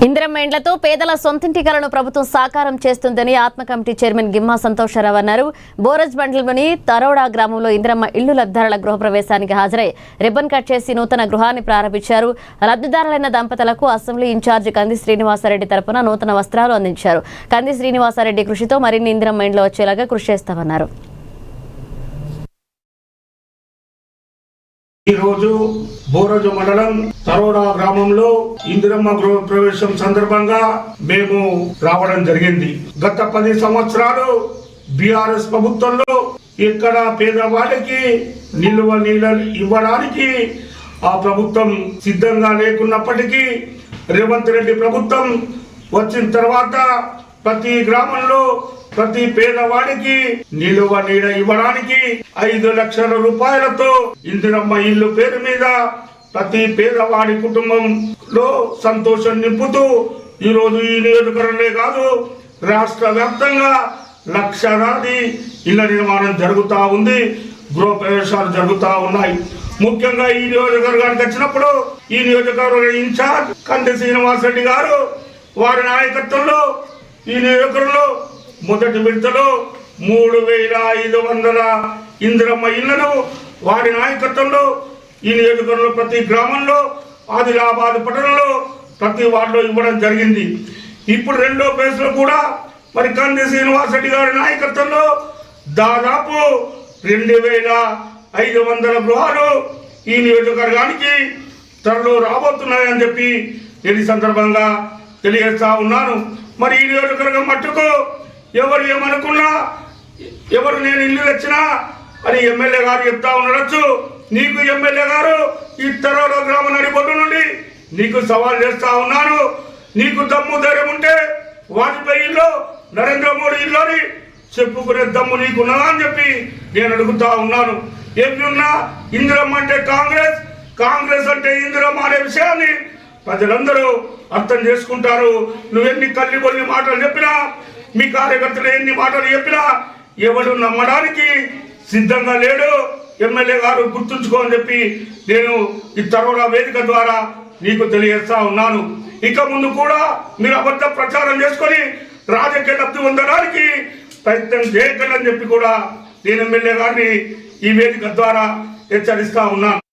ఇందిరమ్మ ఇండ్లతో పేదల సొంతింటి కలను ప్రభుత్వం సాకారం చేస్తుందని ఆత్మ కమిటీ చైర్మన్ గిమ్మా సంతోషరావు అన్నారు. బోరజ్ మండలంలోని తరోడా గ్రామంలో ఇందిరమ్మ ఇళ్లు లబ్ధిదారుల గృహప్రవేశానికి హాజరై రిబ్బన్ కట్ చేసి నూతన గృహాన్ని ప్రారంభించారు. లబ్ధిదారులైన దంపతులకు అసెంబ్లీ ఇన్ఛార్జి కంది శ్రీనివాసరెడ్డి తరపున నూతన వస్త్రాలు అందించారు. కంది శ్రీనివాసరెడ్డి కృషితో మరిన్ని ఇందిరమ్మ ఇండ్లు వచ్చేలాగా కృషి చేస్తామన్నారు. ఈ రోజు బోరజు మండలం తరోడా గ్రామంలో ఇందిరమ్మ గృహ ప్రవేశం సందర్భంగా మేము రావడం జరిగింది. గత 10 సంవత్సరాలు బీఆర్ఎస్ ప్రభుత్వంలో ఇక్కడ పేదవాళ్ళకి నిలువ నీళ్ళు ఇవ్వడానికి ఆ ప్రభుత్వం సిద్ధంగా లేకున్నప్పటికీ రేవంత్ రెడ్డి ప్రభుత్వం వచ్చిన తర్వాత ప్రతి గ్రామంలో ప్రతి పేదవాడికి నిలువ నీడ ఇవ్వడానికి 5 లక్షల రూపాయలతో ఇందిరమ్మ ఇల్లు పేరు మీద ప్రతి పేదవాడి కుటుంబంలో సంతోషం నింపుతూ ఈరోజు ఈ నియోజకవర్గంలో కాదు రాష్ట్ర వ్యాప్తంగా లక్షలాది ఇళ్ల నిర్మాణం జరుగుతూ ఉంది. గృహ ప్రవేశాలు జరుగుతూ ఉన్నాయి. ముఖ్యంగా ఈ నియోజకవర్గానికి వచ్చినప్పుడు ఈ నియోజకవర్గ ఇన్ఛార్జ్ కంది శ్రీనివాసరెడ్డి గారు వారి నాయకత్వంలో ఈ నియోజకవర్గంలో మొదటి విడతలో 3500 ఇందిరమ్మ ఇళ్లను వారి నాయకత్వంలో ఈ నియోజకవర్గంలో ప్రతి గ్రామంలో ఆదిలాబాద్ పట్టణంలో ప్రతి వార్డులో ఇవ్వడం జరిగింది. ఇప్పుడు రెండో ఫేజ్లో కూడా మరి కంది శ్రీనివాసరెడ్డి గారి నాయకత్వంలో దాదాపు 2500 గృహాలు ఈ నియోజకవర్గానికి త్వరలో రాబోతున్నాయని చెప్పి ఈ సందర్భంగా తెలియజేస్తా ఉన్నాను. మరి ఈ నియోజకవర్గం మట్టుకు ఎవరు ఏమనుకున్నా ఎవరు నేను ఇల్లు తెచ్చినా అని ఎమ్మెల్యే గారు చెప్తా ఉండొచ్చు. నీకు ఎమ్మెల్యే గారు ఈ తరోడా గ్రామ నడిబొడ్డు నుండి నీకు సవాల్ చేస్తా ఉన్నాను. నీకు దమ్ము ధైర్యం ఉంటే వాజ్పేయి ఇల్లు నరేంద్ర మోడీ ఇల్లు అని చెప్పుకునే దమ్ము నీకున్నదా అని చెప్పి నేను అడుగుతా ఉన్నాను. ఏమన్నా ఇందిరమ్మ అంటే కాంగ్రెస్, కాంగ్రెస్ అంటే ఇందిరమ్మ అనే విషయాన్ని ప్రజలందరూ అర్థం చేసుకుంటారు. నువ్వెన్ని కల్లిబొల్లి మాటలు చెప్పినా మీ కార్యకర్తలు ఎన్ని మాటలు చెప్పినా ఎవరు నమ్మడానికి సిద్ధంగా లేడు. ఎమ్మెల్యే గారు గుర్తుంచుకోని చెప్పి నేను ఈ తరోడా వేదిక ద్వారా నీకు తెలియజేస్తా ఉన్నాను. ఇక ముందు కూడా మీరు అబద్ధ ప్రచారం చేసుకొని రాజకీయ లబ్ధి పొందడానికి ప్రయత్నం చేయకండి అని చెప్పి కూడా నేను ఎమ్మెల్యే గారిని ఈ వేదిక ద్వారా హెచ్చరిస్తా ఉన్నాను.